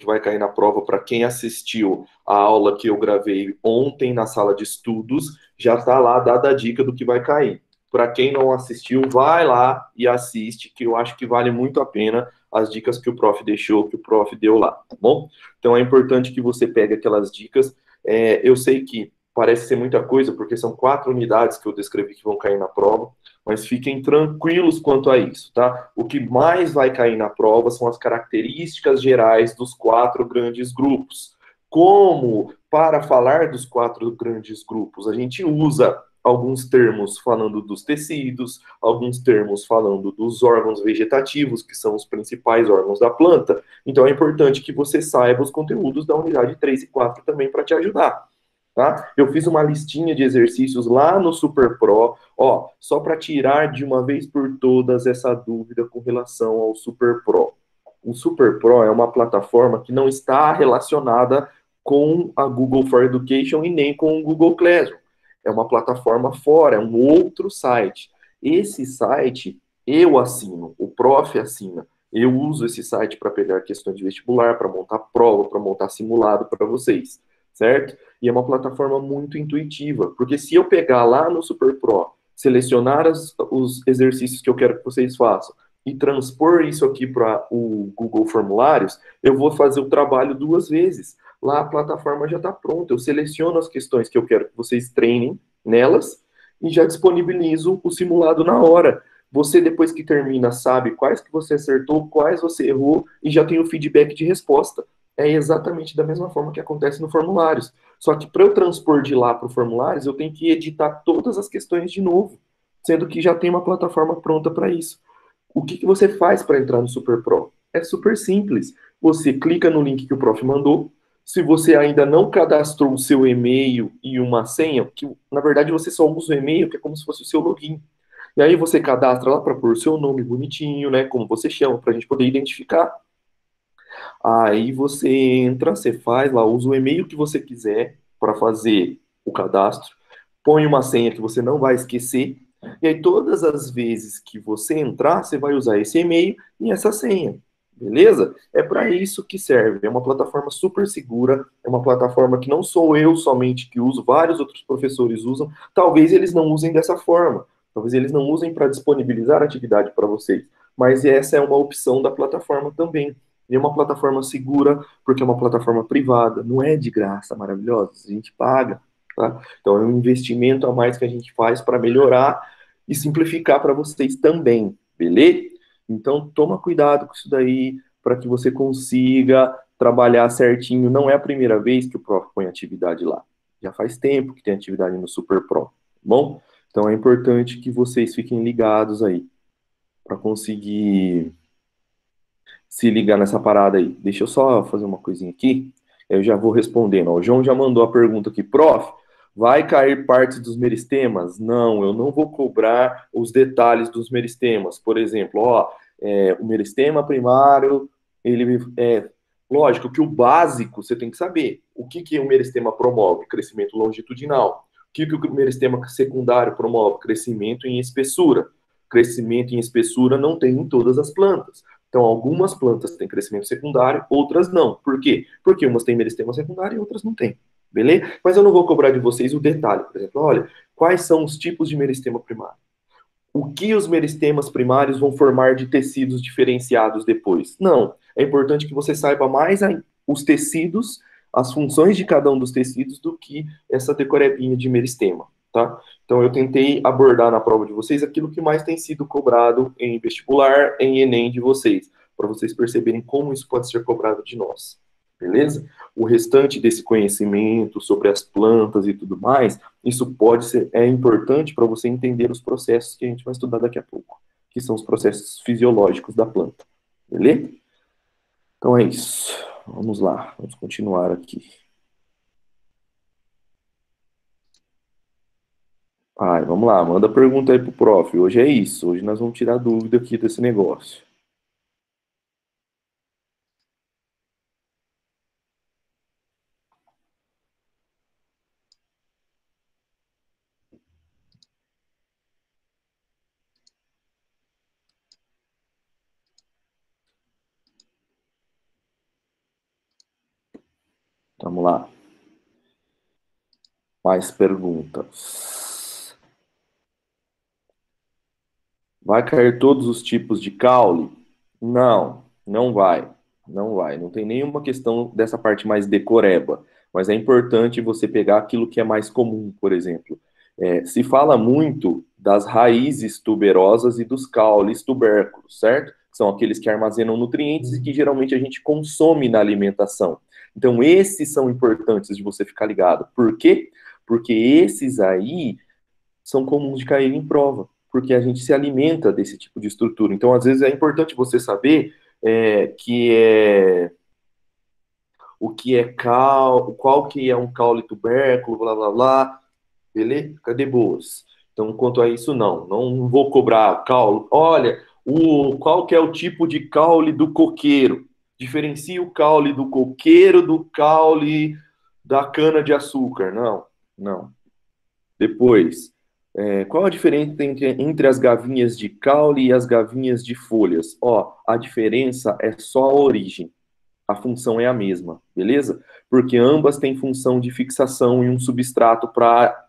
vai cair na prova, para quem assistiu a aula que eu gravei ontem na sala de estudos, já está lá dada a dica do que vai cair. Para quem não assistiu, vai lá e assiste, que eu acho que vale muito a pena as dicas que o prof deixou, que o prof deu lá, tá bom? Então é importante que você pegue aquelas dicas. Eu sei que parece ser muita coisa, porque são 4 unidades que eu descrevi que vão cair na prova, mas fiquem tranquilos quanto a isso, tá? O que mais vai cair na prova são as características gerais dos 4 grandes grupos. Como, para falar dos 4 grandes grupos, a gente usa alguns termos falando dos tecidos, alguns termos falando dos órgãos vegetativos, que são os principais órgãos da planta. Então é importante que você saiba os conteúdos da unidade 3 e 4 também para te ajudar. Tá? Eu fiz uma listinha de exercícios lá no Super Pro, ó, só para tirar de uma vez por todas essa dúvida com relação ao Super Pro. O Super Pro é uma plataforma que não está relacionada com a Google for Education e nem com o Google Classroom. É uma plataforma fora, é um outro site. Esse site eu assino, o prof assina. Eu uso esse site para pegar questões de vestibular, para montar prova, para montar simulado para vocês, certo? E é uma plataforma muito intuitiva, porque se eu pegar lá no Super Pro, selecionar os exercícios que eu quero que vocês façam e transpor isso aqui para o Google Formulários, eu vou fazer o trabalho 2 vezes. Lá a plataforma já está pronta, eu seleciono as questões que eu quero que vocês treinem nelas e já disponibilizo o simulado na hora. Você, depois que termina, sabe quais que você acertou, quais você errou e já tem o feedback de resposta. É exatamente da mesma forma que acontece no formulários. Só que para eu transpor de lá para o formulários, eu tenho que editar todas as questões de novo, sendo que já tem uma plataforma pronta para isso. O que, que você faz para entrar no Super Pro? É super simples. Você clica no link que o prof mandou. Se você ainda não cadastrou o seu e-mail e uma senha, que na verdade você só usa o e-mail, que é como se fosse o seu login. E aí você cadastra lá para pôr o seu nome bonitinho, né? Como você chama, para a gente poder identificar. Aí você entra, você faz lá, usa o e-mail que você quiser para fazer o cadastro, põe uma senha que você não vai esquecer, e aí todas as vezes que você entrar, você vai usar esse e-mail e essa senha. Beleza? É para isso que serve. É uma plataforma super segura, é uma plataforma que não sou eu somente que uso, vários outros professores usam. Talvez eles não usem dessa forma, talvez eles não usem para disponibilizar atividade para vocês, mas essa é uma opção da plataforma também. E é uma plataforma segura, porque é uma plataforma privada, não é de graça, maravilhosa, a gente paga, tá? Então é um investimento a mais que a gente faz para melhorar e simplificar para vocês também, beleza? Então toma cuidado com isso daí, para que você consiga trabalhar certinho. Não é a primeira vez que o Prof põe atividade lá. Já faz tempo que tem atividade no Super Pro, tá bom? Então é importante que vocês fiquem ligados aí, para conseguir se ligar nessa parada aí. Deixa eu só fazer uma coisinha aqui, eu já vou respondendo. Ó, o João já mandou a pergunta aqui, prof, vai cair parte dos meristemas? Não, eu não vou cobrar os detalhes dos meristemas. Por exemplo, ó, o meristema primário, ele lógico que o básico você tem que saber. O que, que o meristema promove? Crescimento longitudinal. O que, que o meristema secundário promove? Crescimento em espessura. Crescimento em espessura não tem em todas as plantas. Então, algumas plantas têm crescimento secundário, outras não. Por quê? Porque umas têm meristema secundário e outras não têm. Beleza? Mas eu não vou cobrar de vocês o detalhe, por exemplo, olha, quais são os tipos de meristema primário? O que os meristemas primários vão formar de tecidos diferenciados depois? Não. É importante que você saiba mais os tecidos, as funções de cada um dos tecidos, do que essa decorebinha de meristema, tá? Então, eu tentei abordar na prova de vocês aquilo que mais tem sido cobrado em vestibular, em Enem de vocês, para vocês perceberem como isso pode ser cobrado de nós, beleza? O restante desse conhecimento sobre as plantas e tudo mais, isso pode ser, é importante para você entender os processos que a gente vai estudar daqui a pouco, que são os processos fisiológicos da planta, beleza? Então é isso. Vamos lá, vamos continuar aqui. Ai, vamos lá, manda pergunta aí pro prof. Hoje é isso, hoje nós vamos tirar dúvida aqui desse negócio. Vamos lá. Mais perguntas. Vai cair todos os tipos de caule? Não, não vai. Não vai. Não tem nenhuma questão dessa parte mais decoreba. Mas é importante você pegar aquilo que é mais comum, por exemplo. Se fala muito das raízes tuberosas e dos caules tubérculos, certo? São aqueles que armazenam nutrientes e que geralmente a gente consome na alimentação. Então, esses são importantes de você ficar ligado. Por quê? Porque esses aí são comuns de cair em prova, porque a gente se alimenta desse tipo de estrutura. Então, às vezes, é importante você saber que é o que é qual que é um caule tubérculo, blá, blá, blá, beleza? Cadê boas? Então, quanto a isso, não vou cobrar caule. Olha, qual que é o tipo de caule do coqueiro? Diferencia o caule do coqueiro do caule da cana-de-açúcar. Não, não. Depois, qual a diferença entre as gavinhas de caule e as gavinhas de folhas? Ó, a diferença é só a origem. A função é a mesma, beleza? Porque ambas têm função de fixação em um substrato para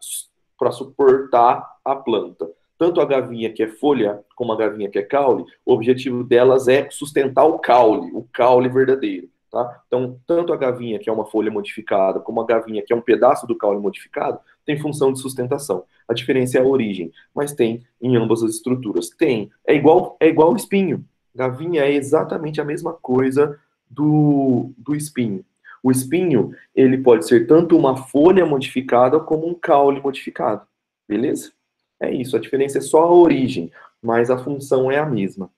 suportar a planta. Tanto a gavinha que é folha, como a gavinha que é caule, o objetivo delas é sustentar o caule verdadeiro. Tá? Então, tanto a gavinha, que é uma folha modificada, como a gavinha, que é um pedaço do caule modificado, tem função de sustentação. A diferença é a origem, mas tem em ambas as estruturas. Tem. É igual o espinho. Gavinha é exatamente a mesma coisa do espinho. O espinho, ele pode ser tanto uma folha modificada como um caule modificado. Beleza? É isso. A diferença é só a origem, mas a função é a mesma.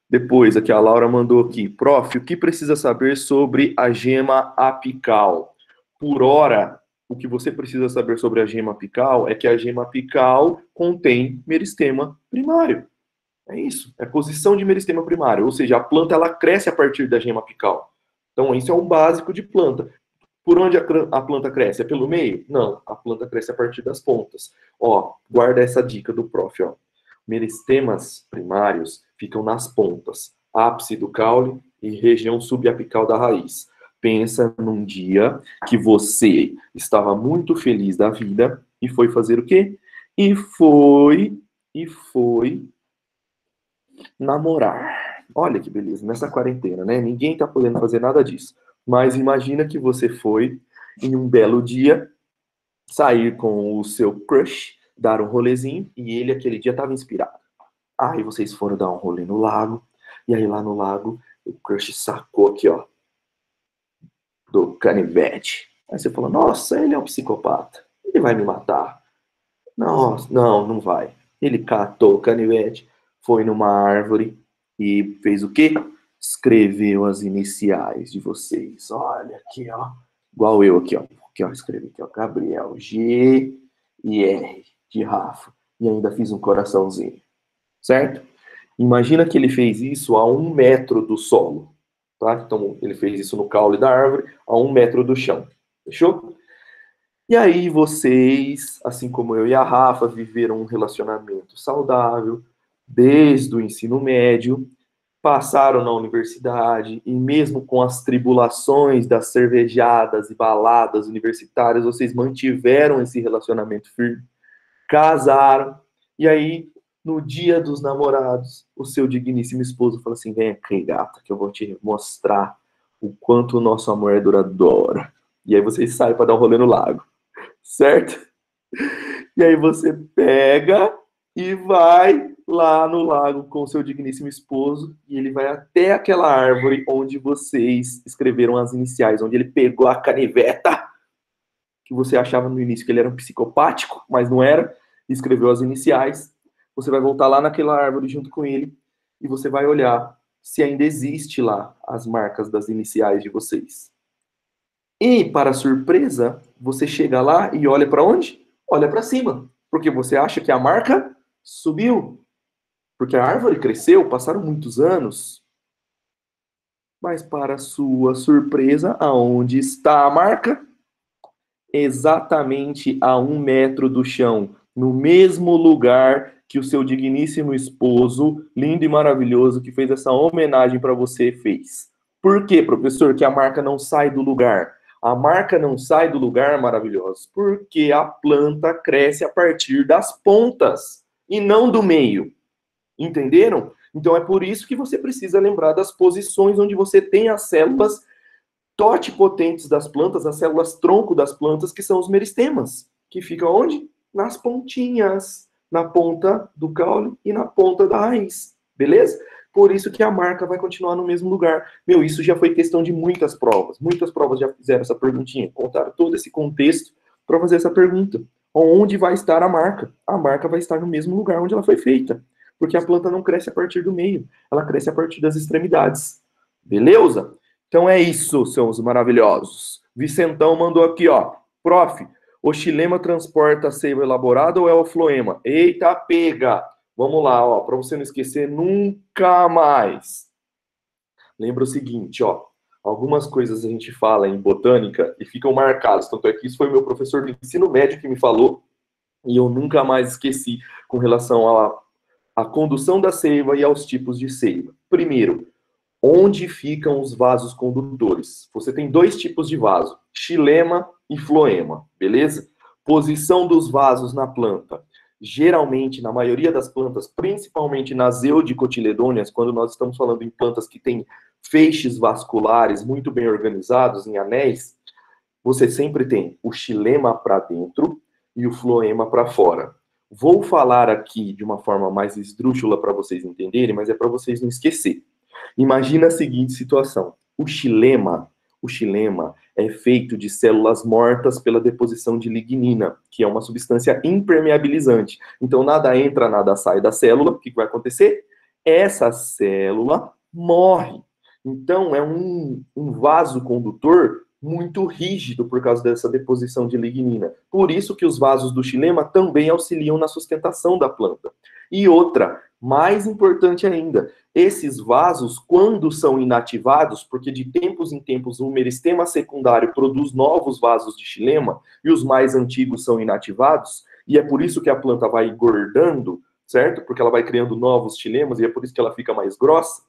Depois, aqui a Laura mandou aqui. Prof, o que precisa saber sobre a gema apical? Por hora, o que você precisa saber sobre a gema apical é que a gema apical contém meristema primário. É isso, é posição de meristema primário, ou seja, a planta ela cresce a partir da gema apical. Então, isso é um básico de planta. Por onde a planta cresce? É pelo meio? Não, a planta cresce a partir das pontas. Ó, guarda essa dica do prof, ó. Meristemas primários ficam nas pontas, ápice do caule e região subapical da raiz. Pensa num dia que você estava muito feliz da vida e foi fazer o quê? E foi namorar. Olha que beleza, nessa quarentena, né? Ninguém tá podendo fazer nada disso. Mas imagina que você foi, em um belo dia, sair com o seu crush, dar um rolezinho, e ele, aquele dia, estava inspirado. Aí vocês foram dar um rolê no lago, e aí lá no lago, o crush sacou aqui, ó, do canivete. Aí você falou, nossa, ele é um psicopata, ele vai me matar. Nossa, não vai. Ele catou o canivete, foi numa árvore e fez o quê? Escreveu as iniciais de vocês. Olha aqui, ó. Igual eu aqui, ó. Aqui, ó, escrevi aqui, ó. Gabriel, G e R de Rafa. E ainda fiz um coraçãozinho. Certo? Imagina que ele fez isso a 1 metro do solo. Tá? Então, ele fez isso no caule da árvore, a 1 metro do chão. Fechou? E aí vocês, assim como eu e a Rafa, viveram um relacionamento saudável desde o ensino médio, passaram na universidade e mesmo com as tribulações das cervejadas e baladas universitárias, vocês mantiveram esse relacionamento firme, casaram, e aí, no dia dos namorados, o seu digníssimo esposo fala assim, vem aqui, gata, que eu vou te mostrar o quanto o nosso amor é duradouro. E aí vocês saem para dar um rolê no lago. Certo? E aí você pega e vai lá no lago com o seu digníssimo esposo e ele vai até aquela árvore onde vocês escreveram as iniciais, onde ele pegou a caniveta, que você achava no início que ele era um psicopático, mas não era, e escreveu as iniciais. Você vai voltar lá naquela árvore junto com ele e você vai olhar se ainda existe lá as marcas das iniciais de vocês. E, para surpresa, você chega lá e olha para onde? Olha para cima. Porque você acha que a marca subiu. Porque a árvore cresceu, passaram muitos anos. Mas, para sua surpresa, aonde está a marca? Exatamente a 1 metro do chão. No mesmo lugar que o seu digníssimo esposo, lindo e maravilhoso, que fez essa homenagem para você, fez. Por quê, professor, que a marca não sai do lugar? A marca não sai do lugar, maravilhosos, porque a planta cresce a partir das pontas e não do meio. Entenderam? Então é por isso que você precisa lembrar das posições onde você tem as células totipotentes das plantas, as células tronco das plantas, que são os meristemas, que ficam onde? Nas pontinhas, na ponta do caule e na ponta da raiz, beleza? Por isso que a marca vai continuar no mesmo lugar. Meu, isso já foi questão de muitas provas já fizeram essa perguntinha, contaram todo esse contexto para fazer essa pergunta. Onde vai estar a marca? A marca vai estar no mesmo lugar onde ela foi feita, porque a planta não cresce a partir do meio, ela cresce a partir das extremidades, beleza? Então é isso, seus maravilhosos. Vicentão mandou aqui, ó. Prof, o xilema transporta a seiva elaborada ou é o floema? Eita, pega! Vamos lá, ó, para você não esquecer nunca mais. Lembra o seguinte, ó. Algumas coisas a gente fala em botânica e ficam marcadas. Tanto é que isso foi meu professor do ensino médio que me falou e eu nunca mais esqueci com relação à condução da seiva e aos tipos de seiva. Primeiro, onde ficam os vasos condutores? Você tem dois tipos de vaso, xilema e floema, beleza? Posição dos vasos na planta. Geralmente, na maioria das plantas, principalmente nas eudicotiledôneas, quando nós estamos falando em plantas que têm feixes vasculares muito bem organizados, em anéis, você sempre tem o xilema para dentro e o floema para fora. Vou falar aqui de uma forma mais esdrúxula para vocês entenderem, mas é para vocês não esquecerem. Imagina a seguinte situação. O xilema é feito de células mortas pela deposição de lignina, que é uma substância impermeabilizante. Então, nada entra, nada sai da célula. O que vai acontecer? Essa célula morre. Então, é um vaso condutor muito rígido por causa dessa deposição de lignina. Por isso que os vasos do xilema também auxiliam na sustentação da planta. E outra, mais importante ainda, esses vasos, quando são inativados, porque de tempos em tempos o meristema secundário produz novos vasos de xilema e os mais antigos são inativados, e é por isso que a planta vai engordando, certo? Porque ela vai criando novos xilemas e é por isso que ela fica mais grossa.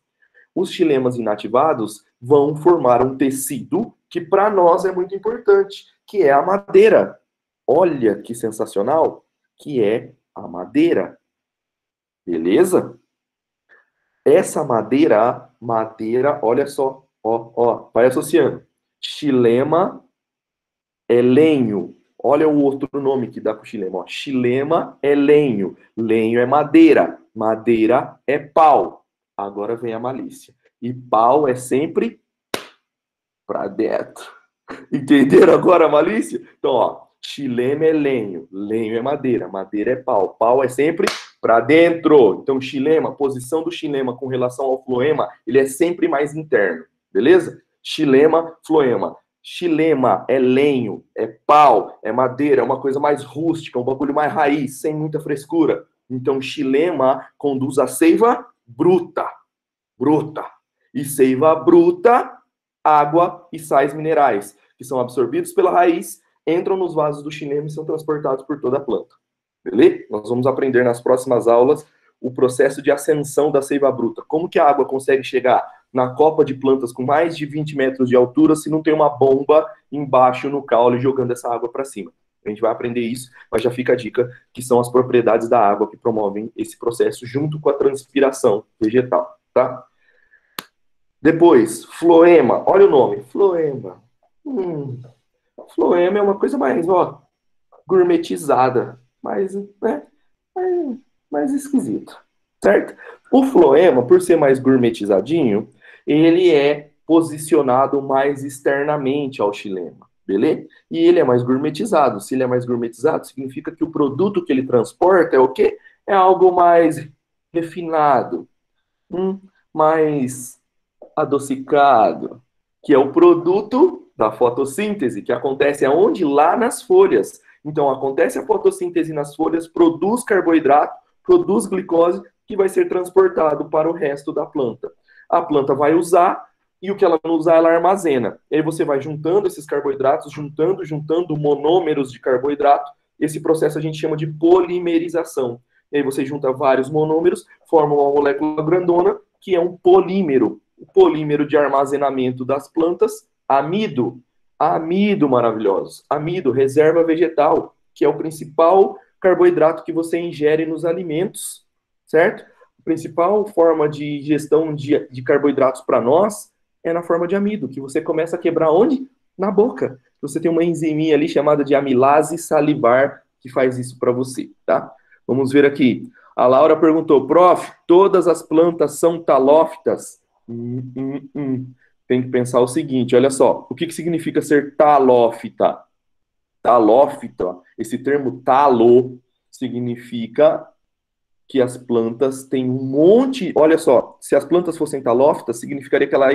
Os xilemas inativados vão formar um tecido que para nós é muito importante, que é a madeira. Olha que sensacional, que é a madeira. Beleza? Essa madeira, olha só, ó, vai associando. Xilema é lenho. Olha o outro nome que dá para o xilema. Ó. Xilema é lenho. Lenho é madeira. Madeira é pau. Agora vem a malícia. E pau é sempre para dentro. Entenderam agora a malícia? Então, ó, xilema é lenho. Lenho é madeira. Madeira é pau. Pau é sempre para dentro. Então, xilema, posição do xilema com relação ao floema, ele é sempre mais interno, beleza? Xilema, floema. Xilema é lenho, é pau, é madeira, é uma coisa mais rústica, um bagulho mais raiz, sem muita frescura. Então, xilema conduz a seiva bruta. E seiva bruta, água e sais minerais, que são absorvidos pela raiz, entram nos vasos do xilema e são transportados por toda a planta. Beleza? Nós vamos aprender nas próximas aulas o processo de ascensão da seiva bruta. Como que a água consegue chegar na copa de plantas com mais de 20 metros de altura se não tem uma bomba embaixo no caule jogando essa água para cima? A gente vai aprender isso, mas já fica a dica que são as propriedades da água que promovem esse processo junto com a transpiração vegetal, tá? Depois, floema. Olha o nome, floema. Floema é uma coisa mais, ó, gourmetizada. Mais esquisito, certo? O floema, por ser mais gourmetizadinho, ele é posicionado mais externamente ao xilema, beleza? E ele é mais gourmetizado. Se ele é mais gourmetizado, significa que o produto que ele transporta é o quê? É algo mais refinado, mais adocicado, que é o produto da fotossíntese, que acontece aonde? Lá nas folhas. Então, acontece a fotossíntese nas folhas, produz carboidrato, produz glicose, que vai ser transportado para o resto da planta. A planta vai usar, e o que ela não usar, ela armazena. E aí você vai juntando esses carboidratos, juntando monômeros de carboidrato. Esse processo a gente chama de polimerização. E aí você junta vários monômeros, forma uma molécula grandona, que é um polímero. O polímero de armazenamento das plantas, amido. Amido, maravilhosos. Amido, reserva vegetal, que é o principal carboidrato que você ingere nos alimentos, certo? A principal forma de ingestão de carboidratos para nós é na forma de amido, que você começa a quebrar onde? Na boca. Você tem uma enziminha ali chamada de amilase salivar que faz isso para você, tá? Vamos ver aqui. A Laura perguntou, prof, todas as plantas são talófitas? Tem que pensar o seguinte, olha só, o que significa ser talófita? Talófita, esse termo talo, significa que as plantas têm um monte. Olha só, se as plantas fossem talófitas, significaria que ela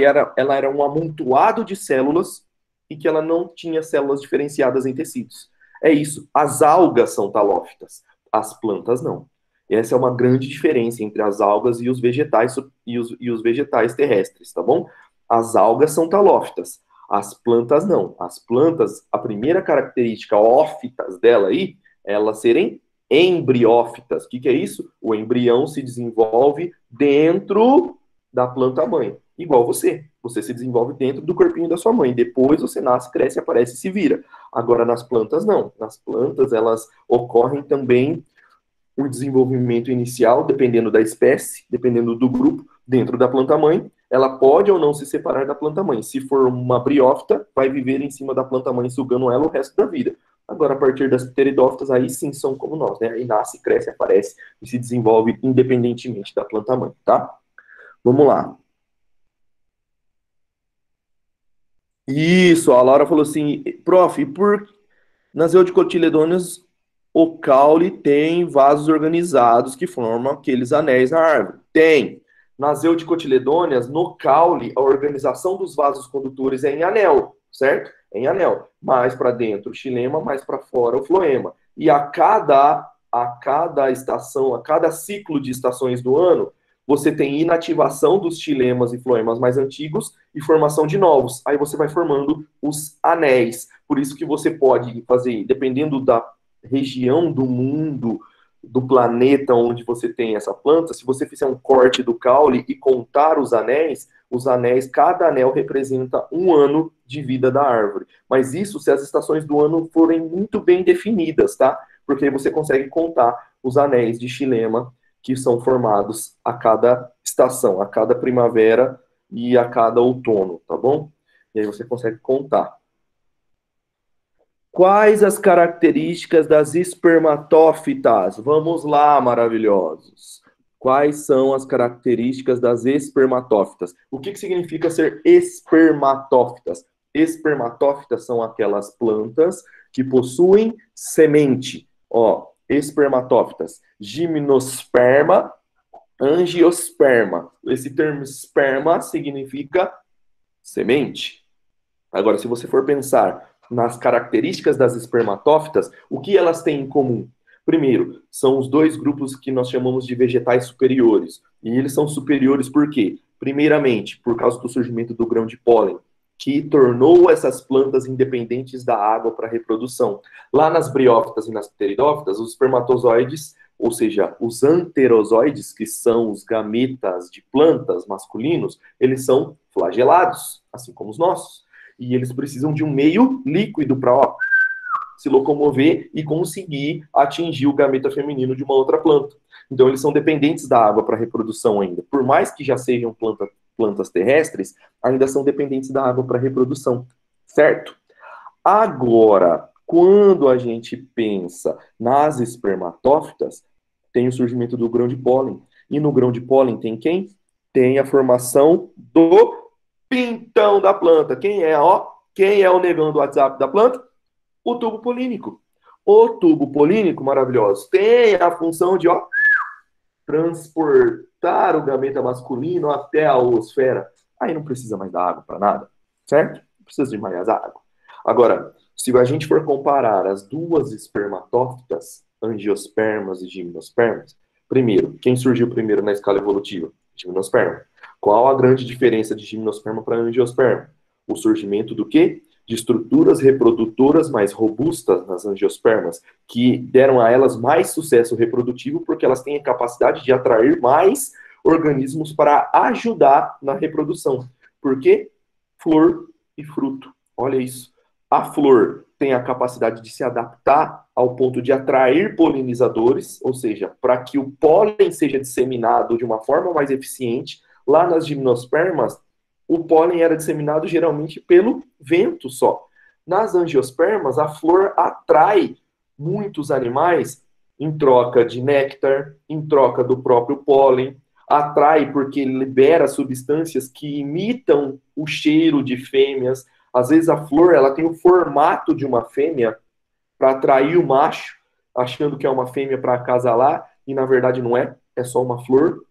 era um amontoado de células e que ela não tinha células diferenciadas em tecidos. É isso. As algas são talófitas, as plantas não. E essa é uma grande diferença entre as algas e os vegetais e os vegetais terrestres, tá bom? As algas são talófitas, as plantas não. As plantas, a primeira característica ófitas dela aí, é elas serem embriófitas. O que é isso? O embrião se desenvolve dentro da planta-mãe. Igual você. Você se desenvolve dentro do corpinho da sua mãe. Depois você nasce, cresce, aparece e se vira. Agora, nas plantas, não. Nas plantas, elas ocorrem também o desenvolvimento inicial, dependendo da espécie, dependendo do grupo, dentro da planta-mãe. Ela pode ou não se separar da planta-mãe. Se for uma briófita, vai viver em cima da planta-mãe, sugando ela o resto da vida. Agora, a partir das pteridófitas, aí sim são como nós, né? Aí nasce, cresce, aparece e se desenvolve independentemente da planta-mãe, tá? Vamos lá. Isso, a Laura falou assim, prof, nas eudicotiledôneas o caule tem vasos organizados que formam aqueles anéis na árvore? Tem. Nas eudicotiledôneas, no caule, a organização dos vasos condutores é em anel, certo? É em anel. Mais para dentro o xilema, mais para fora o floema. E a cada estação, a cada ciclo de estações do ano, você tem inativação dos xilemas e floemas mais antigos e formação de novos. Aí você vai formando os anéis. Por isso que você pode fazer, dependendo da região do mundo, do planeta onde você tem essa planta, se você fizer um corte do caule e contar os anéis, cada anel representa um ano de vida da árvore. Mas isso se as estações do ano forem muito bem definidas, tá? Porque aí você consegue contar os anéis de xilema que são formados a cada estação, a cada primavera e a cada outono, tá bom? E aí você consegue contar. Quais as características das espermatófitas? Vamos lá, maravilhosos. Quais são as características das espermatófitas? O que significa ser espermatófitas? Espermatófitas são aquelas plantas que possuem semente. Ó, espermatófitas, gimnosperma, angiosperma. Esse termo esperma significa semente. Agora, se você for pensar nas características das espermatófitas, o que elas têm em comum? Primeiro, são os dois grupos que nós chamamos de vegetais superiores. E eles são superiores por quê? Primeiramente, por causa do surgimento do grão de pólen, que tornou essas plantas independentes da água para reprodução. Lá nas briófitas e nas pteridófitas, os espermatozoides, ou seja, os anterozoides, que são os gametas de plantas masculinos, eles são flagelados, assim como os nossos. E eles precisam de um meio líquido para se locomover e conseguir atingir o gameta feminino de uma outra planta. Então, eles são dependentes da água para reprodução ainda. Por mais que já sejam plantas terrestres, ainda são dependentes da água para reprodução, certo? Agora, quando a gente pensa nas espermatófitas, tem o surgimento do grão de pólen. E no grão de pólen tem quem? Tem a formação do pintão da planta. Quem é, ó? Quem é o negão do WhatsApp da planta? O tubo polínico. O tubo polínico, maravilhoso, tem a função de, ó, transportar o gameta masculino até a oosfera. Aí não precisa mais da água para nada, certo? Não precisa de mais água. Agora, se a gente for comparar as duas espermatófitas, angiospermas e gimnospermas, primeiro, quem surgiu primeiro na escala evolutiva? Gimnosperma. Qual a grande diferença de gimnosperma para angiosperma? O surgimento do quê? De estruturas reprodutoras mais robustas nas angiospermas, que deram a elas mais sucesso reprodutivo, porque elas têm a capacidade de atrair mais organismos para ajudar na reprodução. Por quê? Flor e fruto. Olha isso. A flor tem a capacidade de se adaptar ao ponto de atrair polinizadores, ou seja, para que o pólen seja disseminado de uma forma mais eficiente. Lá nas gimnospermas, o pólen era disseminado geralmente pelo vento só. Nas angiospermas, a flor atrai muitos animais em troca de néctar, em troca do próprio pólen, atrai porque libera substâncias que imitam o cheiro de fêmeas. Às vezes a flor ela tem o formato de uma fêmea para atrair o macho, achando que é uma fêmea para acasalar, e na verdade não é, é só uma flor,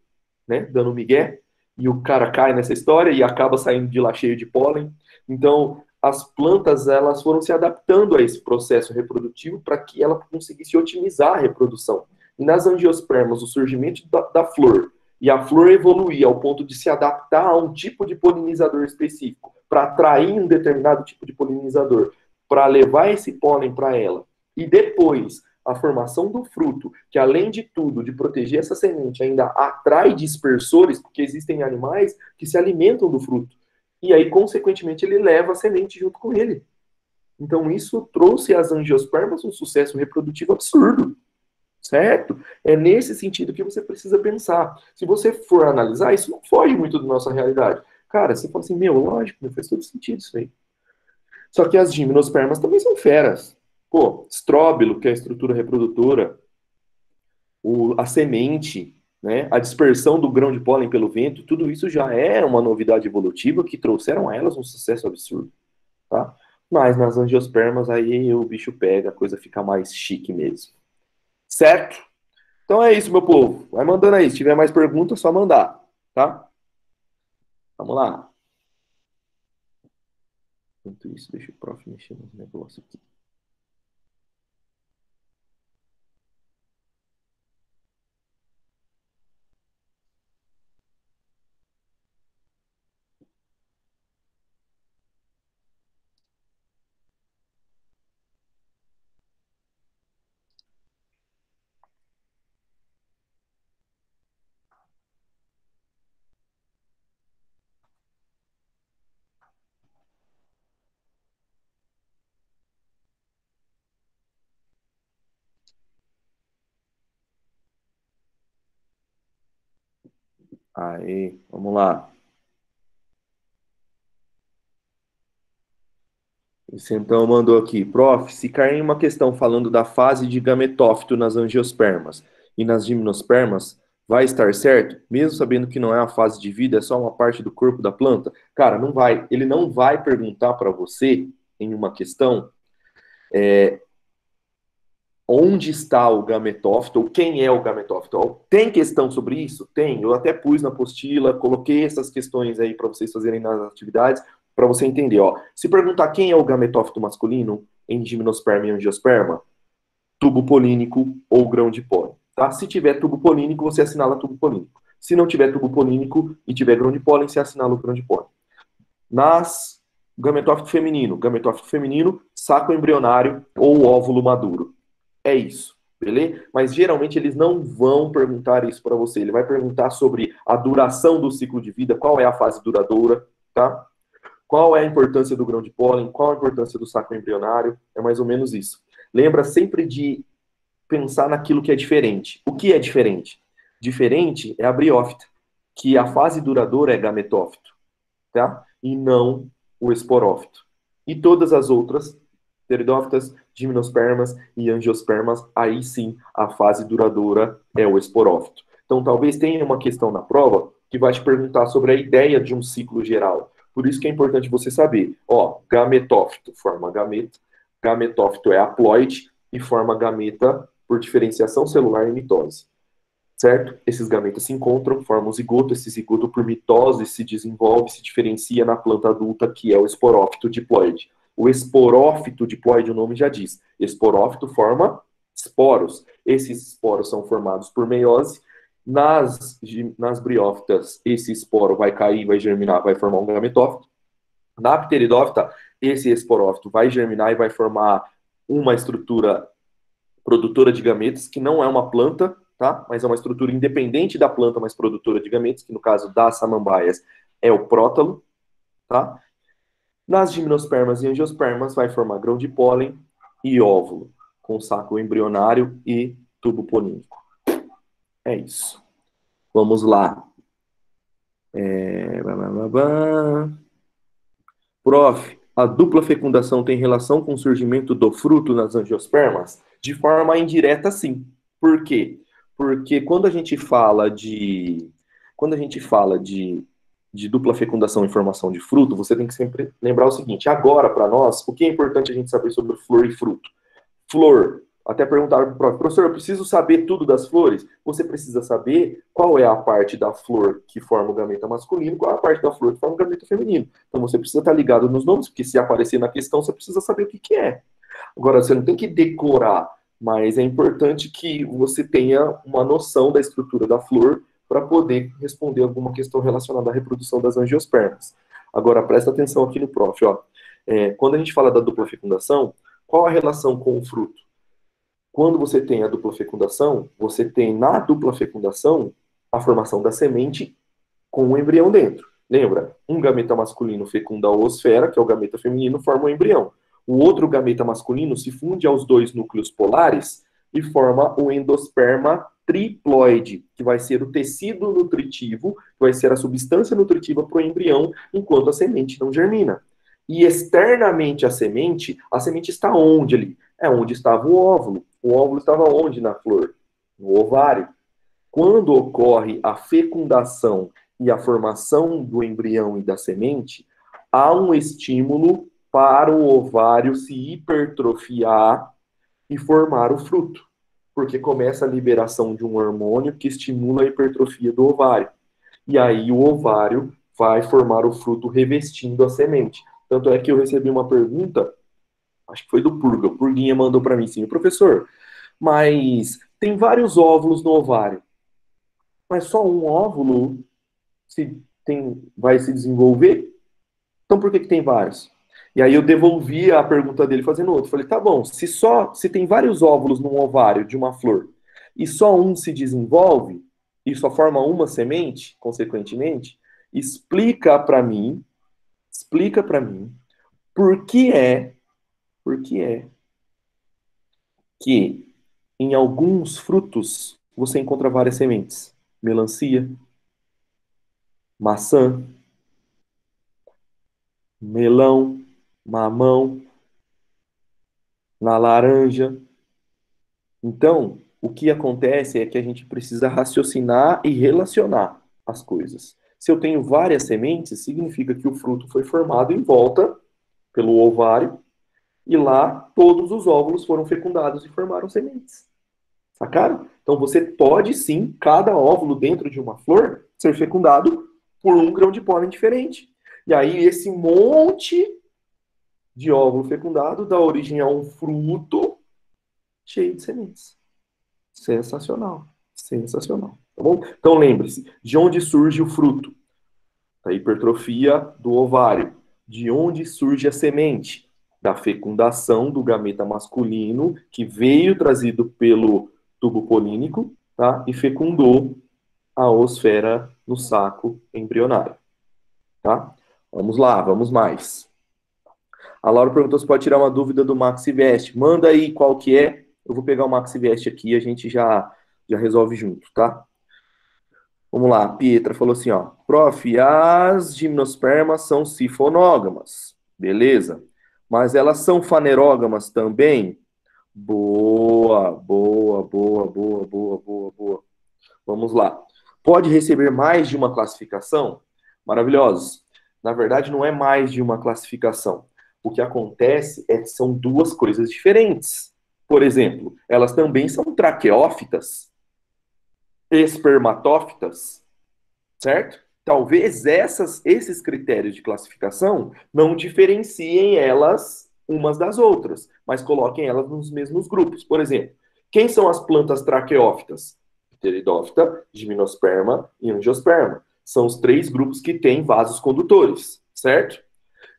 né, dando migué, e o cara cai nessa história e acaba saindo de lá cheio de pólen. Então, as plantas elas foram se adaptando a esse processo reprodutivo para que ela conseguisse otimizar a reprodução. E nas angiospermas, o surgimento da flor e a flor evoluir ao ponto de se adaptar a um tipo de polinizador específico, para atrair um determinado tipo de polinizador, para levar esse pólen para ela. E depois, a formação do fruto, que além de tudo, de proteger essa semente, ainda atrai dispersores, porque existem animais que se alimentam do fruto. E aí, consequentemente, ele leva a semente junto com ele. Então, isso trouxe às angiospermas um sucesso reprodutivo absurdo. Certo? É nesse sentido que você precisa pensar. Se você for analisar, isso não foge muito da nossa realidade. Cara, você fala assim, meu, lógico, faz todo sentido isso aí. Só que as gimnospermas também são feras. Pô, estróbilo, que é a estrutura reprodutora, a semente, né, a dispersão do grão de pólen pelo vento, tudo isso já é uma novidade evolutiva que trouxeram a elas um sucesso absurdo, tá? Mas nas angiospermas aí o bicho pega, a coisa fica mais chique mesmo. Certo? Então é isso, meu povo. Vai mandando aí. Se tiver mais perguntas, só mandar, tá? Vamos lá. Enquanto isso, deixa o prof mexer nos negócios aqui. Aí, vamos lá. Você então mandou aqui, prof, se cair uma questão falando da fase de gametófito nas angiospermas e nas gimnospermas, vai estar certo? Mesmo sabendo que não é a fase de vida, é só uma parte do corpo da planta? Cara, não vai. Ele não vai perguntar para você, em uma questão, onde está o gametófito, ou quem é o gametófito. Tem questão sobre isso? Tem. Eu até pus na apostila, coloquei essas questões aí para vocês fazerem nas atividades, para você entender. Ó. Se perguntar quem é o gametófito masculino em gimnosperma e angiosperma, tubo polínico ou grão de pólen. Tá? Se tiver tubo polínico, você assinala tubo polínico. Se não tiver tubo polínico e tiver grão de pólen, você assinala o grão de pólen. Nas gametófito feminino, saco embrionário ou óvulo maduro. É isso, beleza? Mas geralmente eles não vão perguntar isso para você. Ele vai perguntar sobre a duração do ciclo de vida, qual é a fase duradoura, tá? Qual é a importância do grão de pólen, qual a importância do saco embrionário, é mais ou menos isso. Lembra sempre de pensar naquilo que é diferente. O que é diferente? Diferente é a briófita, que a fase duradoura é gametófito, tá? E não o esporófito. E todas as outras pteridófitas, gimnospermas e angiospermas, aí sim a fase duradoura é o esporófito. Então talvez tenha uma questão na prova que vai te perguntar sobre a ideia de um ciclo geral. Por isso que é importante você saber, ó, gametófito forma gameta, gametófito é haploide e forma gameta por diferenciação celular e mitose. Certo? Esses gametas se encontram, formam um zigoto, esse zigoto por mitose se desenvolve, se diferencia na planta adulta, que é o esporófito diploide. O esporófito diploide, o nome já diz. Esporófito forma esporos. Esses esporos são formados por meiose. Nas briófitas, esse esporo vai cair, vai germinar, vai formar um gametófito. Na pteridófita, esse esporófito vai germinar e vai formar uma estrutura produtora de gametas, que não é uma planta, tá? Mas é uma estrutura independente da planta, mas produtora de gametas, que no caso das samambaias é o prótalo, tá? Nas gimnospermas e angiospermas vai formar grão de pólen e óvulo, com saco embrionário e tubo ponínico. É isso. Vamos lá. Prof, a dupla fecundação tem relação com o surgimento do fruto nas angiospermas? De forma indireta, sim. Por quê? Porque quando a gente fala de dupla fecundação e formação de fruto, você tem que sempre lembrar o seguinte: agora, para nós, o que é importante a gente saber sobre flor e fruto? Flor. Até perguntaram para o professor, eu preciso saber tudo das flores? Você precisa saber qual é a parte da flor que forma o gameta masculino, qual é a parte da flor que forma o gameta feminino. Então você precisa estar ligado nos nomes, porque se aparecer na questão, você precisa saber o que, que é. Agora, você não tem que decorar, mas é importante que você tenha uma noção da estrutura da flor para poder responder alguma questão relacionada à reprodução das angiospermas. Agora, presta atenção aqui no prof. Ó. Quando a gente fala da dupla fecundação, qual a relação com o fruto? Quando você tem a dupla fecundação, você tem na dupla fecundação a formação da semente com o embrião dentro. Lembra? Um gameta masculino fecunda a oosfera, que é o gameta feminino, forma o embrião. O outro gameta masculino se funde aos dois núcleos polares e forma o endosperma triploide, que vai ser o tecido nutritivo, que vai ser a substância nutritiva para o embrião, enquanto a semente não germina. E externamente a semente está onde ali? É onde estava o óvulo. O óvulo estava onde na flor? No ovário. Quando ocorre a fecundação e a formação do embrião e da semente, há um estímulo para o ovário se hipertrofiar e formar o fruto, porque começa a liberação de um hormônio que estimula a hipertrofia do ovário. E aí o ovário vai formar o fruto revestindo a semente. Tanto é que eu recebi uma pergunta, acho que foi do Purga. O Purguinha mandou para mim assim: professor, mas tem vários óvulos no ovário, mas só um óvulo vai se desenvolver? Então por que, que tem vários? E aí eu devolvi a pergunta dele fazendo outro. Falei, tá bom, se tem vários óvulos num ovário de uma flor e só um se desenvolve e só forma uma semente, consequentemente, explica para mim por que é que em alguns frutos você encontra várias sementes. Melancia, maçã, melão, mamão, na laranja. Então, o que acontece é que a gente precisa raciocinar e relacionar as coisas. Se eu tenho várias sementes, significa que o fruto foi formado em volta pelo ovário e lá todos os óvulos foram fecundados e formaram sementes. Sacaram? Então você pode sim, cada óvulo dentro de uma flor, ser fecundado por um grão de pólen diferente. E aí esse monte de óvulo fecundado dá origem a um fruto cheio de sementes. Sensacional. Sensacional. Tá bom? Então lembre-se, de onde surge o fruto? Da hipertrofia do ovário. De onde surge a semente? Da fecundação do gameta masculino, que veio trazido pelo tubo polínico, tá? E fecundou a oosfera no saco embrionário, tá? Vamos lá, vamos mais. A Laura perguntou se pode tirar uma dúvida do Maxivest. Manda aí qual que é. Eu vou pegar o Maxivest aqui e a gente já resolve junto, tá? Vamos lá, a Pietra falou assim, ó. Prof, as gimnospermas são sifonógamas. Beleza. Mas elas são fanerógamas também? Boa, boa, boa, boa, boa, boa, boa. Vamos lá. Pode receber mais de uma classificação? Maravilhosos. Na verdade, não é mais de uma classificação. O que acontece é que são duas coisas diferentes. Por exemplo, elas também são traqueófitas, espermatófitas, certo? Talvez esses critérios de classificação não diferenciem elas umas das outras, mas coloquem elas nos mesmos grupos. Por exemplo, quem são as plantas traqueófitas? Pteridófita, gimnosperma e angiosperma. São os três grupos que têm vasos condutores, certo?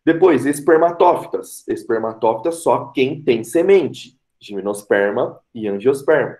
Depois, espermatófitas. Espermatófitas só quem tem semente. Gimnosperma e angiosperma.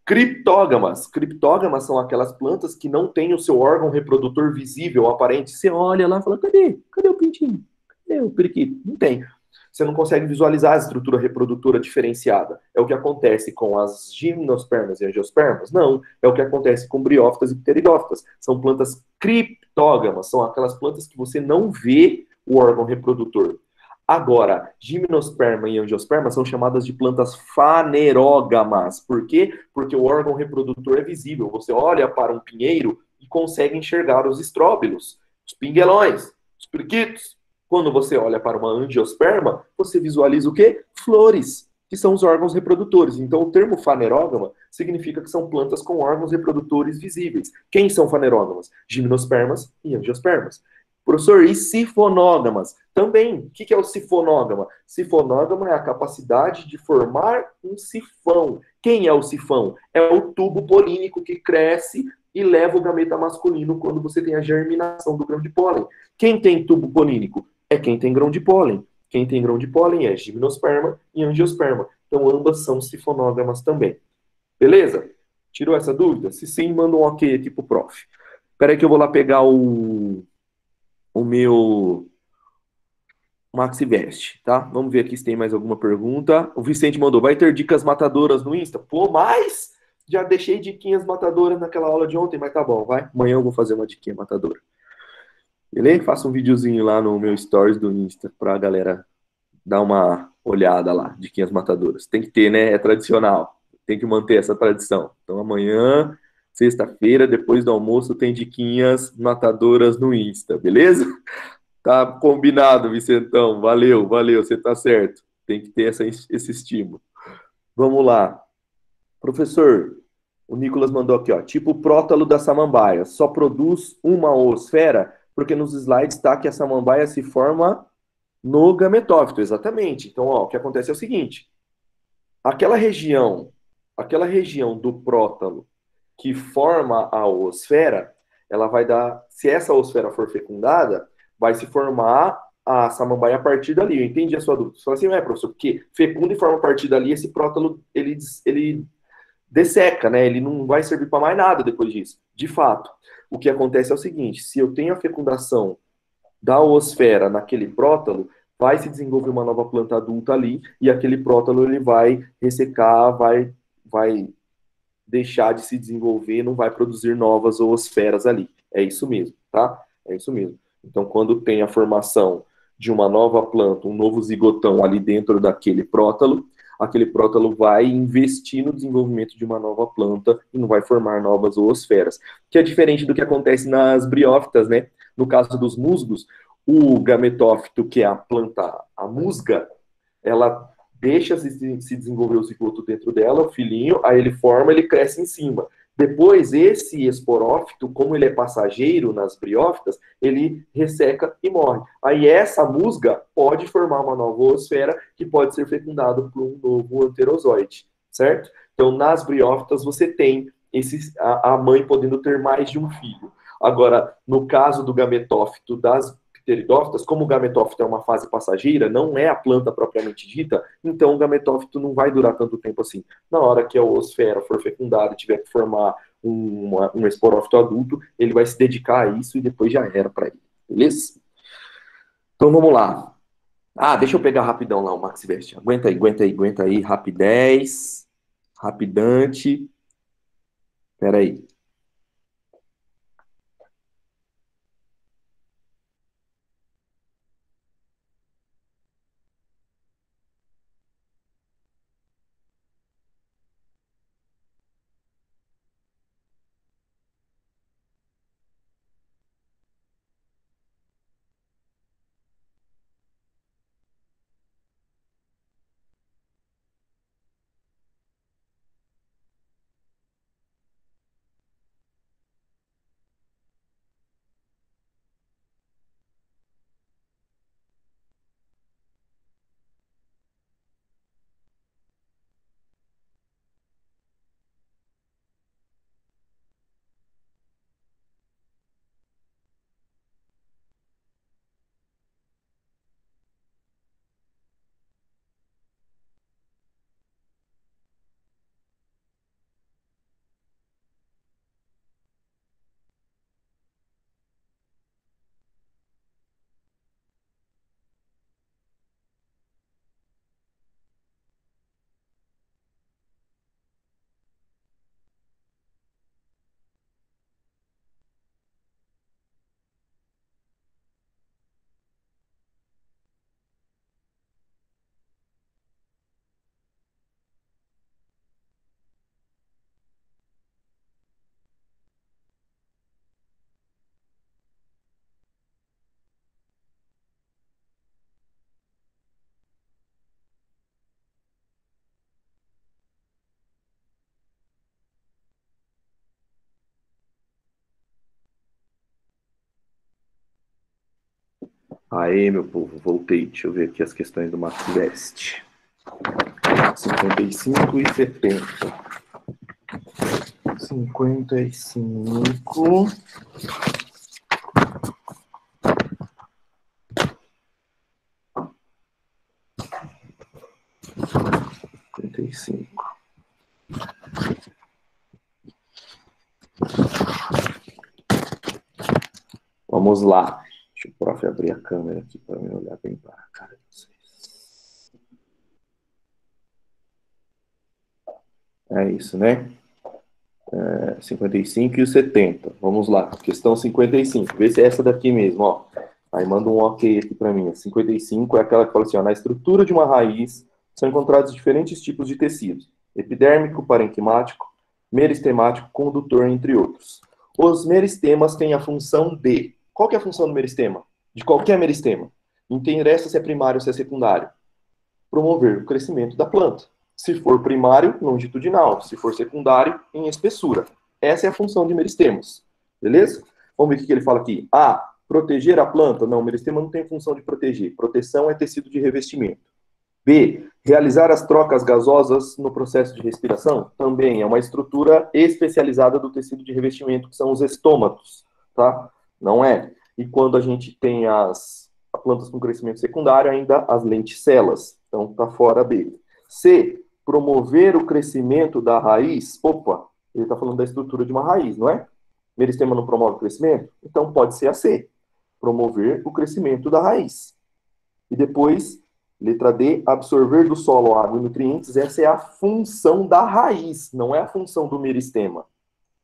Criptógamas. Criptógamas são aquelas plantas que não têm o seu órgão reprodutor visível, aparente. Você olha lá e fala, cadê? Cadê o pintinho? Tem o periquito? Não tem. Você não consegue visualizar a estrutura reprodutora diferenciada. É o que acontece com as gimnospermas e angiospermas? Não. É o que acontece com briófitas e pteridófitas. São plantas criptógamas, são aquelas plantas que você não vê o órgão reprodutor. Agora, gimnosperma e angiosperma são chamadas de plantas fanerógamas. Por quê? Porque o órgão reprodutor é visível. Você olha para um pinheiro e consegue enxergar os estróbilos, os pinguelões, os periquitos. Quando você olha para uma angiosperma, você visualiza o quê? Flores, que são os órgãos reprodutores. Então, o termo fanerógama significa que são plantas com órgãos reprodutores visíveis. Quem são fanerógamas? Gimnospermas e angiospermas. Professor, e sifonógamas? Também. O que é o sifonógama? Sifonógama é a capacidade de formar um sifão. Quem é o sifão? É o tubo polínico que cresce e leva o gameta masculino quando você tem a germinação do grão de pólen. Quem tem tubo polínico? É quem tem grão de pólen. Quem tem grão de pólen é gimnosperma e angiosperma. Então, ambas são sifonógamas também. Beleza? Tirou essa dúvida? Se sim, manda um ok aqui pro prof. Espera aí que eu vou lá pegar o meu Maxivest, tá? Vamos ver aqui se tem mais alguma pergunta. O Vicente mandou, vai ter dicas matadoras no Insta? Pô, mas já deixei diquinhas matadoras naquela aula de ontem, mas tá bom, vai. Amanhã eu vou fazer uma diquinha matadora. Beleza? Faça um videozinho lá no meu stories do Insta pra galera dar uma olhada lá, diquinhas matadoras. Tem que ter, né? É tradicional. Tem que manter essa tradição. Então amanhã, sexta-feira, depois do almoço, tem diquinhas matadoras no Insta, beleza? Tá combinado, Vicentão. Valeu, valeu, você tá certo. Tem que ter esse estímulo. Vamos lá. Professor, o Nicolas mandou aqui, ó. Tipo o prótalo da samambaia, só produz uma oosfera, porque nos slides está que a samambaia se forma no gametófito, exatamente. Então, ó, o que acontece é o seguinte: aquela região, aquela região do prótalo que forma a oosfera, ela vai dar, se essa oosfera for fecundada, vai se formar a samambaia a partir dali. Eu entendi a sua dúvida. Você fala assim, professor, porque fecunda e forma a partir dali, esse prótalo, ele desseca, né? Ele não vai servir para mais nada depois disso. De fato, o que acontece é o seguinte: se eu tenho a fecundação da oosfera naquele prótalo, vai se desenvolver uma nova planta adulta ali e aquele prótalo ele vai ressecar, vai deixar de se desenvolver, não vai produzir novas oosferas ali. É isso mesmo, tá? É isso mesmo. Então, quando tem a formação de uma nova planta, um novo zigotão ali dentro daquele prótalo, aquele prótalo vai investir no desenvolvimento de uma nova planta e não vai formar novas oosferas. Que é diferente do que acontece nas briófitas, né? No caso dos musgos, o gametófito, que é a planta, a musga, ela deixa se desenvolver o zigoto dentro dela, o filhinho, aí ele forma, ele cresce em cima. Depois, esse esporófito, como ele é passageiro nas briófitas, ele resseca e morre. Aí essa musga pode formar uma nova oosfera que pode ser fecundada por um novo anterozoide, certo? Então, nas briófitas, você tem a mãe podendo ter mais de um filho. Agora, no caso do gametófito das pteridófitas, como o gametófito é uma fase passageira, não é a planta propriamente dita, então o gametófito não vai durar tanto tempo assim. Na hora que a oosfera for fecundada e tiver que formar um esporófito adulto, ele vai se dedicar a isso e depois já era para ele. Beleza? Então vamos lá. Ah, deixa eu pegar rapidão lá o Max Vest. Aguenta aí, aguenta aí, aguenta aí. Rapidez, rapidante. Pera aí. Aê, meu povo, voltei. Deixa eu ver aqui as questões do Macbeth. 55 e 70. 55. Vamos lá. Deixa o prof abrir a câmera aqui para me olhar bem para a cara de vocês. É isso, né? 55 e o 70. Vamos lá. Questão 55. Vê se é essa daqui mesmo, ó. Aí manda um ok aqui para mim. 55 é aquela que fala assim, ó, na estrutura de uma raiz são encontrados diferentes tipos de tecidos. Epidérmico, parenquimático, meristemático, condutor, entre outros. Os meristemas têm a função de... Qual que é a função do meristema? De qualquer meristema. Interessa se é primário ou se é secundário. Promover o crescimento da planta. Se for primário, longitudinal. Se for secundário, em espessura. Essa é a função de meristemos. Beleza? Vamos ver o que ele fala aqui. A. Proteger a planta? Não, o meristema não tem função de proteger. Proteção é tecido de revestimento. B. Realizar as trocas gasosas no processo de respiração? Também é uma estrutura especializada do tecido de revestimento, que são os estômatos, tá? Não é. E quando a gente tem as plantas com crescimento secundário, ainda as lenticelas. Então, tá fora B. C. Promover o crescimento da raiz. Opa, ele está falando da estrutura de uma raiz, não é? Meristema não promove o crescimento? Então, pode ser a C. Promover o crescimento da raiz. E depois, letra D, absorver do solo água e nutrientes. Essa é a função da raiz, não é a função do meristema.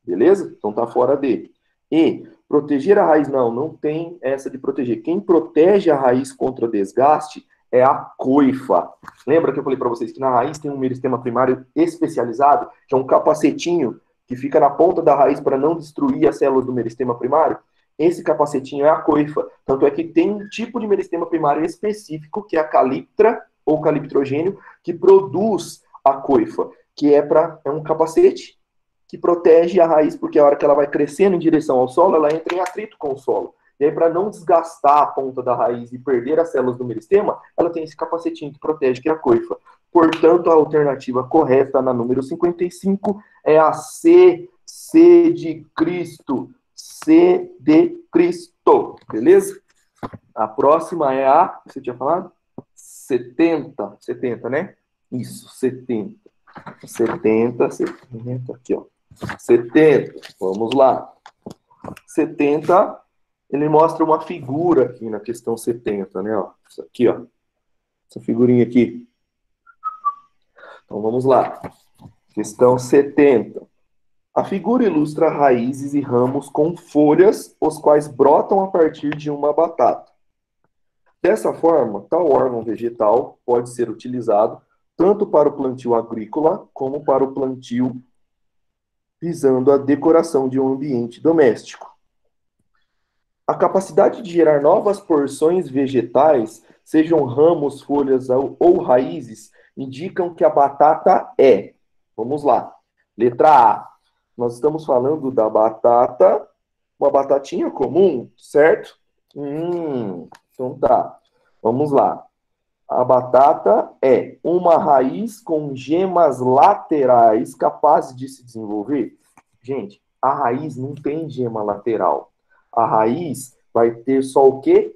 Beleza? Então tá fora D. E, proteger a raiz, não tem essa de proteger. Quem protege a raiz contra desgaste é a coifa. Lembra que eu falei para vocês que na raiz tem um meristema primário especializado, que é um capacetinho que fica na ponta da raiz para não destruir as células do meristema primário? Esse capacetinho é a coifa. Tanto é que tem um tipo de meristema primário específico, que é a caliptra, ou caliptrogênio, que produz a coifa, que é um capacete que protege a raiz, porque a hora que ela vai crescendo em direção ao solo, ela entra em atrito com o solo. E aí, para não desgastar a ponta da raiz e perder as células do meristema, ela tem esse capacetinho que protege, que é a coifa. Portanto, a alternativa correta na número 55 é a C de Cristo. C de Cristo. Beleza? A próxima é a... Você tinha falado? 70. 70, né? Isso, 70. 70. Aqui, ó. 70. Vamos lá. 70... Ele mostra uma figura aqui na questão 70, né? Ó, isso aqui, ó. Essa figurinha aqui. Então, vamos lá. Questão 70. A figura ilustra raízes e ramos com folhas, os quais brotam a partir de uma batata. Dessa forma, tal órgão vegetal pode ser utilizado tanto para o plantio agrícola como para o plantio visando a decoração de um ambiente doméstico. A capacidade de gerar novas porções vegetais, sejam ramos, folhas ou raízes, indicam que a batata é. Vamos lá. Letra A. Nós estamos falando da batata, uma batatinha comum, certo? Então tá. Vamos lá. A batata é uma raiz com gemas laterais capazes de se desenvolver. Gente, a raiz não tem gema lateral. A raiz vai ter só o quê?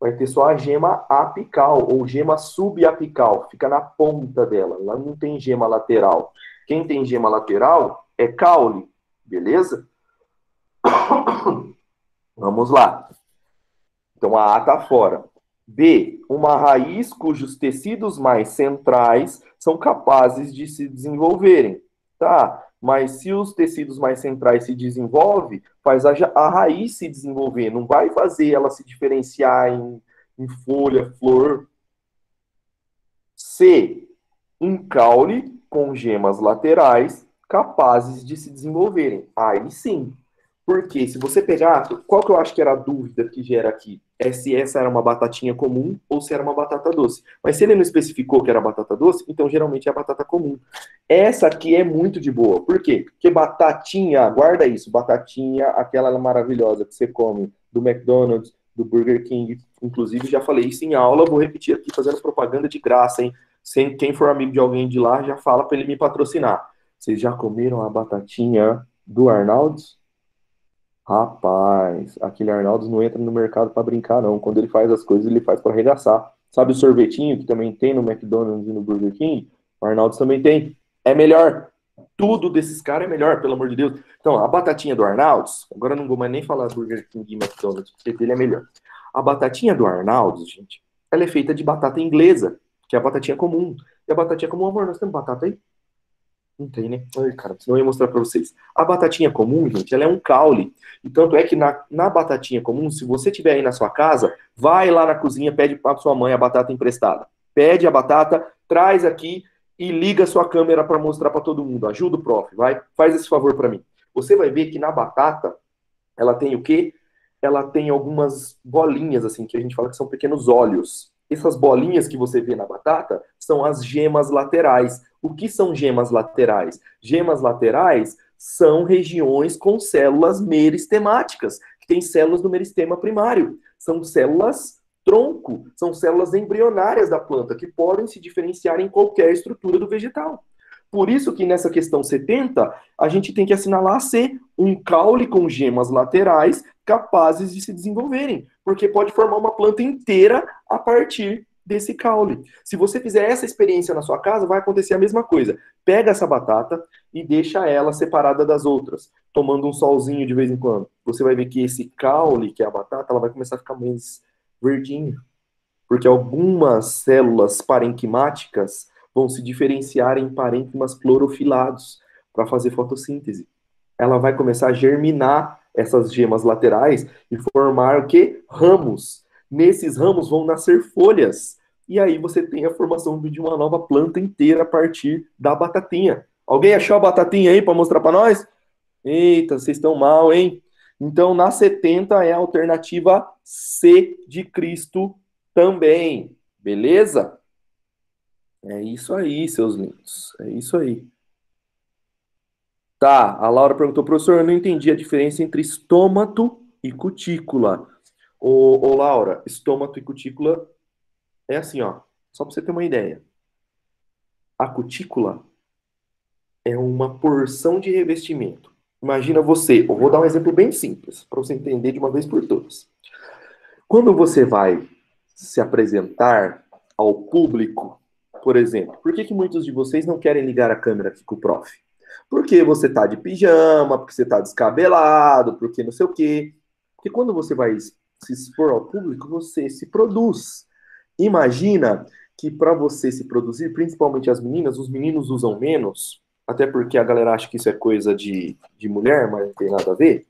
Vai ter só a gema apical ou gema subapical. Fica na ponta dela. Ela não tem gema lateral. Quem tem gema lateral é caule. Beleza? Vamos lá. Então a A está fora. B, uma raiz cujos tecidos mais centrais são capazes de se desenvolverem. Tá, mas se os tecidos mais centrais se desenvolvem, faz a raiz se desenvolver, não vai fazer ela se diferenciar em folha, flor. C, um caule com gemas laterais capazes de se desenvolverem. Aí sim. Porque se você pegar, qual que eu acho que era a dúvida que gera aqui? É se essa era uma batatinha comum ou se era uma batata doce. Mas se ele não especificou que era batata doce, então geralmente é a batata comum. Essa aqui é muito de boa. Por quê? Porque batatinha, guarda isso, batatinha, aquela maravilhosa que você come do McDonald's, do Burger King. Inclusive, já falei isso em aula, vou repetir aqui, fazendo propaganda de graça, hein? Sem, quem for amigo de alguém de lá, já fala para ele me patrocinar. Vocês já comeram a batatinha do Arnalds? Rapaz, aquele Arnalds não entra no mercado para brincar, não. Quando ele faz as coisas, ele faz para arregaçar. Sabe o sorvetinho que também tem no McDonald's e no Burger King? O Arnalds também tem. É melhor. Tudo desses caras é melhor, pelo amor de Deus. Então, a batatinha do Arnalds, agora eu não vou mais nem falar Burger King e McDonald's, porque dele é melhor. A batatinha do Arnalds, gente, ela é feita de batata inglesa, que é a batatinha comum. E a batatinha comum, amor, nós temos batata aí? Não tem, né? Ai, cara, senão eu ia mostrar pra vocês. A batatinha comum, gente, ela é um caule. E tanto é que na batatinha comum, se você tiver aí na sua casa, vai lá na cozinha, pede pra sua mãe a batata emprestada. Pede a batata, traz aqui e liga a sua câmera para mostrar para todo mundo. Ajuda o prof, vai. Faz esse favor para mim. Você vai ver que na batata, ela tem o quê? Ela tem algumas bolinhas, assim, que a gente fala que são pequenos óleos. Essas bolinhas que você vê na batata são as gemas laterais. O que são gemas laterais? Gemas laterais são regiões com células meristemáticas, que tem células do meristema primário. São células tronco, são células embrionárias da planta, que podem se diferenciar em qualquer estrutura do vegetal. Por isso que nessa questão 70, a gente tem que assinalar C, um caule com gemas laterais capazes de se desenvolverem, porque pode formar uma planta inteira a partir desse caule. Se você fizer essa experiência na sua casa, vai acontecer a mesma coisa. Pega essa batata e deixa ela separada das outras, tomando um solzinho de vez em quando. Você vai ver que esse caule, que é a batata, ela vai começar a ficar mais verdinha, porque algumas células parenquimáticas vão se diferenciar em parênquimas clorofilados para fazer fotossíntese. Ela vai começar a germinar essas gemas laterais e formar o quê? Ramos. Nesses ramos vão nascer folhas. E aí você tem a formação de uma nova planta inteira a partir da batatinha. Alguém achou a batatinha aí para mostrar para nós? Eita, vocês estão mal, hein? Então, na 70 é a alternativa C de Cristo também. Beleza? É isso aí, seus lindos. É isso aí. Tá, a Laura perguntou, professor, eu não entendi a diferença entre estômato e cutícula. Ô Laura, estômato e cutícula é assim, ó. Só para você ter uma ideia. A cutícula é uma porção de revestimento. Imagina você, eu vou dar um exemplo bem simples, para você entender de uma vez por todas. Quando você vai se apresentar ao público, por exemplo, por que muitos de vocês não querem ligar a câmera aqui com o prof? Porque você tá de pijama, porque você tá descabelado, porque não sei o quê. Porque quando você vai se expor ao público, você se produz. Imagina que para você se produzir, principalmente as meninas, os meninos usam menos, até porque a galera acha que isso é coisa de mulher, mas não tem nada a ver.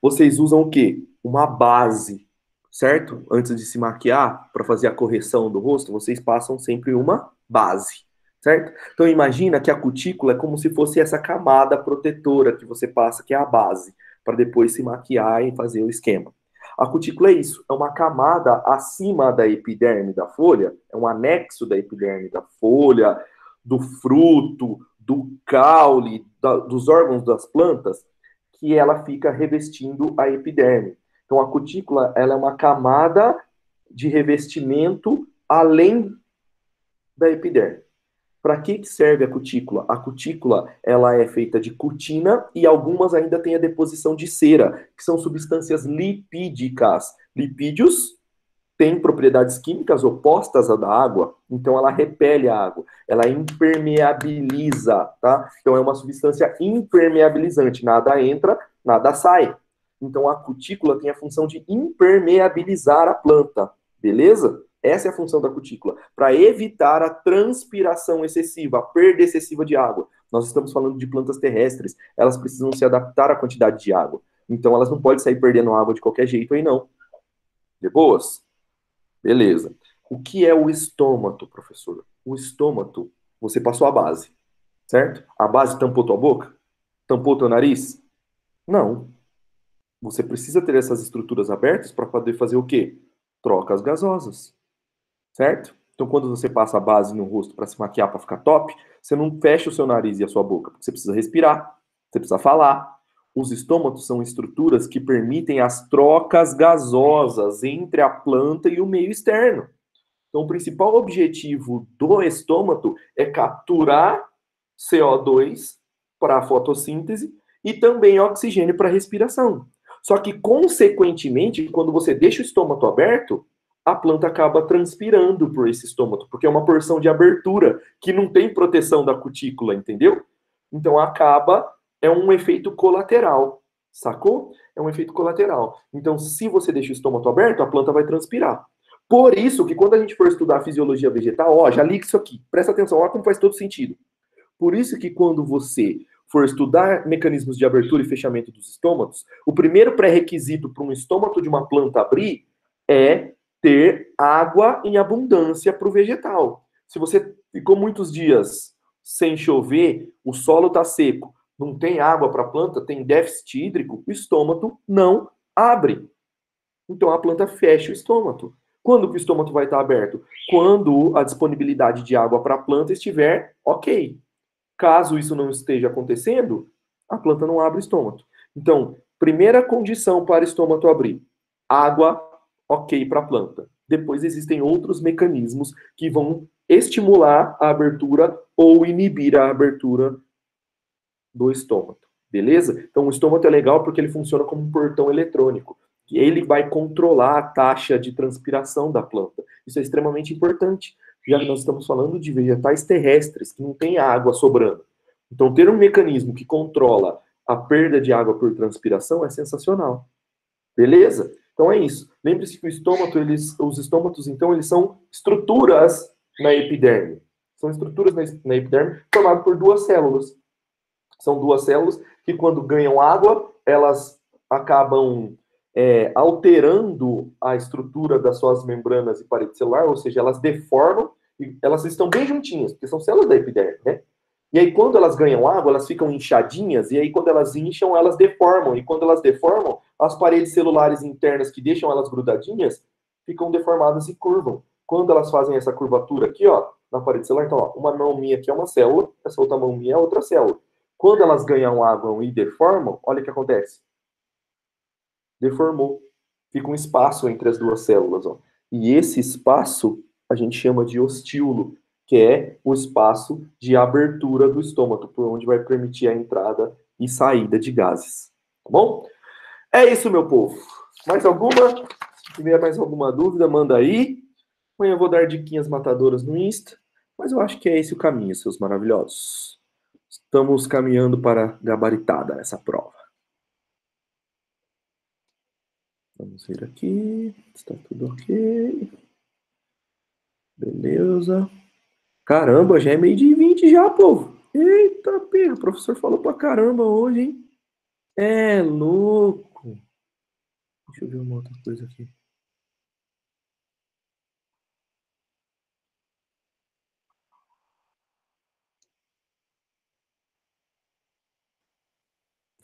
Vocês usam o quê? Uma base, certo? Antes de se maquiar, para fazer a correção do rosto, vocês passam sempre uma base, certo? Então imagina que a cutícula é como se fosse essa camada protetora que você passa, que é a base, para depois se maquiar e fazer o esquema. A cutícula é isso, é uma camada acima da epiderme da folha, é um anexo da epiderme da folha, do fruto, do caule, dos órgãos das plantas, que ela fica revestindo a epiderme. Então, a cutícula ela é uma camada de revestimento além da epiderme. Para que serve a cutícula? A cutícula ela é feita de cutina e algumas ainda têm a deposição de cera, que são substâncias lipídicas. Lipídios têm propriedades químicas opostas à da água, então ela repele a água, ela impermeabiliza, tá? Então é uma substância impermeabilizante, nada entra, nada sai. Então a cutícula tem a função de impermeabilizar a planta, beleza? Essa é a função da cutícula, para evitar a transpiração excessiva, a perda excessiva de água. Nós estamos falando de plantas terrestres, elas precisam se adaptar à quantidade de água. Então elas não podem sair perdendo água de qualquer jeito aí não. De boas? Beleza. O que é o estômato, professor? O estômato, você passou a base, certo? A base tampou tua boca? Tampou teu nariz? Não. Você precisa ter essas estruturas abertas para poder fazer o quê? Trocas gasosas, certo? Então, quando você passa a base no rosto para se maquiar, para ficar top, você não fecha o seu nariz e a sua boca, porque você precisa respirar, você precisa falar. Os estômatos são estruturas que permitem as trocas gasosas entre a planta e o meio externo. Então, o principal objetivo do estômato é capturar CO2 para a fotossíntese e também oxigênio para a respiração. Só que, consequentemente, quando você deixa o estômato aberto, a planta acaba transpirando por esse estômato, porque é uma porção de abertura que não tem proteção da cutícula, entendeu? Então, é um efeito colateral, sacou? É um efeito colateral. Então, se você deixa o estômato aberto, a planta vai transpirar. Por isso que quando a gente for estudar a fisiologia vegetal, ó, já liga isso aqui, presta atenção, olha como faz todo sentido. Por isso que quando você for estudar mecanismos de abertura e fechamento dos estômatos, o primeiro pré-requisito para um estômato de uma planta abrir é ter água em abundância para o vegetal. Se você ficou muitos dias sem chover, o solo está seco, não tem água para a planta, tem déficit hídrico, o estômato não abre. Então a planta fecha o estômato. Quando que o estômato vai estar aberto? Quando a disponibilidade de água para a planta estiver ok. Caso isso não esteja acontecendo, a planta não abre o estômato. Então, primeira condição para o estômato abrir: água ok para a planta. Depois existem outros mecanismos que vão estimular a abertura ou inibir a abertura do estômago. Beleza? Então, o estômago é legal porque ele funciona como um portão eletrônico. E ele vai controlar a taxa de transpiração da planta. Isso é extremamente importante, já que nós estamos falando de vegetais terrestres, que não tem água sobrando. Então, ter um mecanismo que controla a perda de água por transpiração é sensacional. Beleza? Então é isso. Lembre-se que os estômatos, então, eles são estruturas na epiderme. São estruturas na epiderme formadas por duas células. São duas células que, quando ganham água, elas acabam alterando a estrutura das suas membranas e parede celular, ou seja, elas deformam, e elas estão bem juntinhas, porque são células da epiderme, né? E aí, quando elas ganham água, elas ficam inchadinhas, e aí, quando elas incham, elas deformam. E quando elas deformam, as paredes celulares internas que deixam elas grudadinhas ficam deformadas e curvam. Quando elas fazem essa curvatura aqui, ó, na parede celular, então, ó, uma mão minha aqui é uma célula, essa outra mão minha é outra célula. Quando elas ganham água e deformam, olha o que acontece. Deformou. Fica um espaço entre as duas células, ó. E esse espaço a gente chama de ostíolo, que é o espaço de abertura do estômago, por onde vai permitir a entrada e saída de gases. Tá bom? É isso, meu povo. Mais alguma? Se tiver mais alguma dúvida, manda aí. Amanhã eu vou dar diquinhas matadoras no Insta, mas eu acho que é esse o caminho, seus maravilhosos. Estamos caminhando para gabaritada essa prova. Vamos ver aqui. Está tudo ok. Beleza. Caramba, já é meio de 20 já, povo. Eita, pega, o professor falou pra caramba hoje, hein? É louco. Deixa eu ver uma outra coisa aqui.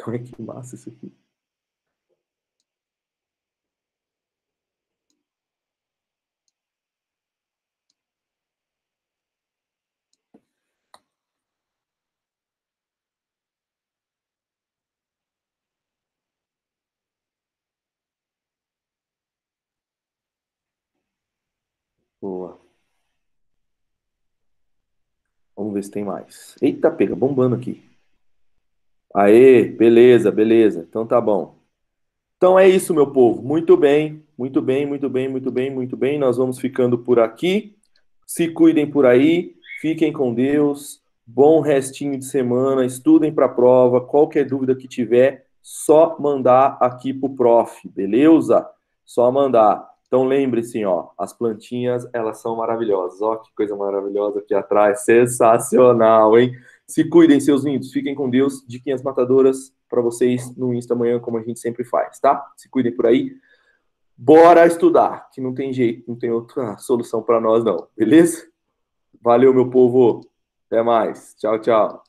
Olha que massa isso aqui. Boa. Vamos ver se tem mais. Eita, pega, bombando aqui. Aê, beleza, beleza. Então tá bom. Então é isso, meu povo. Muito bem, muito bem, muito bem, muito bem, muito bem. Nós vamos ficando por aqui. Se cuidem por aí. Fiquem com Deus. Bom restinho de semana. Estudem para a prova. Qualquer dúvida que tiver, só mandar aqui pro prof, beleza? Só mandar. Então lembre-se, ó, as plantinhas, elas são maravilhosas. Ó, que coisa maravilhosa aqui atrás. Sensacional, hein? Se cuidem, seus lindos. Fiquem com Deus. Diquinhas matadoras para vocês no Insta amanhã, como a gente sempre faz, tá? Se cuidem por aí. Bora estudar, que não tem jeito, não tem outra solução para nós, não. Beleza? Valeu, meu povo. Até mais. Tchau, tchau.